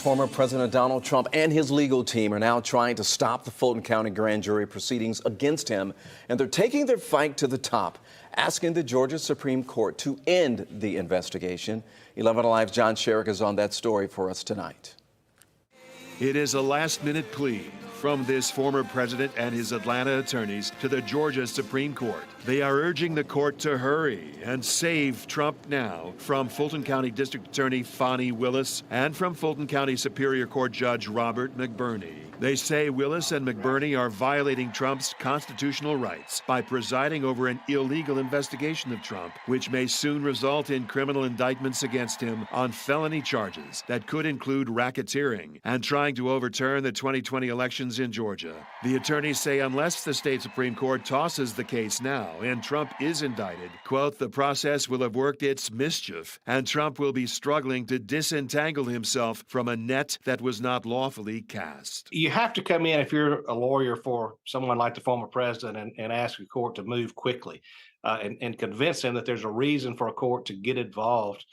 Former President Donald Trump and his legal team are now trying to stop the Fulton County grand jury proceedings against him, and they're taking their fight to the top, asking the Georgia Supreme Court to end the investigation. 11 Alive's John Sherrick is on that story for us tonight. It is a last-minute plea from this former president and his Atlanta attorneys to the Georgia Supreme Court. They are urging the court to hurry and save Trump now from Fulton County District Attorney Fani Willis and from Fulton County Superior Court Judge Robert McBurney. They say Willis and McBurney are violating Trump's constitutional rights by presiding over an illegal investigation of Trump, which may soon result in criminal indictments against him on felony charges that could include racketeering and trying to overturn the 2020 elections in Georgia. The attorneys say unless the state Supreme Court tosses the case now and Trump is indicted, quote, the process will have worked its mischief and Trump will be struggling to disentangle himself from a net that was not lawfully cast. You have to come in, if you're a lawyer for someone like the former president, and ask the court to move quickly and convince them that there's a reason for a court to get involved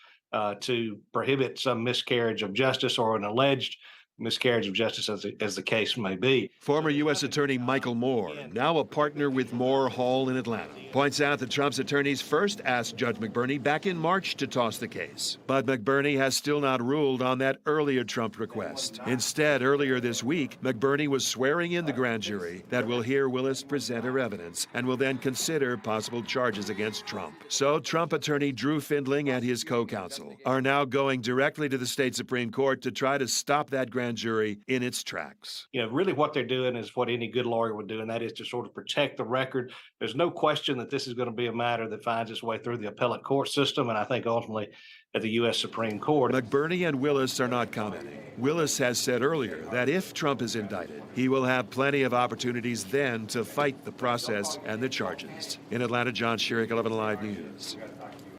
to prohibit some miscarriage of justice or an alleged miscarriage of justice, as the case may be. Former U.S. Attorney Michael Moore, now a partner with Moore Hall in Atlanta, points out that Trump's attorneys first asked Judge McBurney back in March to toss the case. But McBurney has still not ruled on that earlier Trump request. Instead, earlier this week, McBurney was swearing in the grand jury that will hear Willis present her evidence and will then consider possible charges against Trump. So Trump attorney Drew Findling and his co-counsel are now going directly to the state Supreme Court to try to stop that grand jury in its tracks. You know, really what they're doing is what any good lawyer would do, and that is to sort of protect the record. There's no question that this is going to be a matter that finds its way through the appellate court system, and I think ultimately at the U.S. Supreme Court. McBurney and Willis are not commenting. Willis has said earlier that if Trump is indicted, he will have plenty of opportunities then to fight the process and the charges. In Atlanta, John Sherrick, 11 Alive News.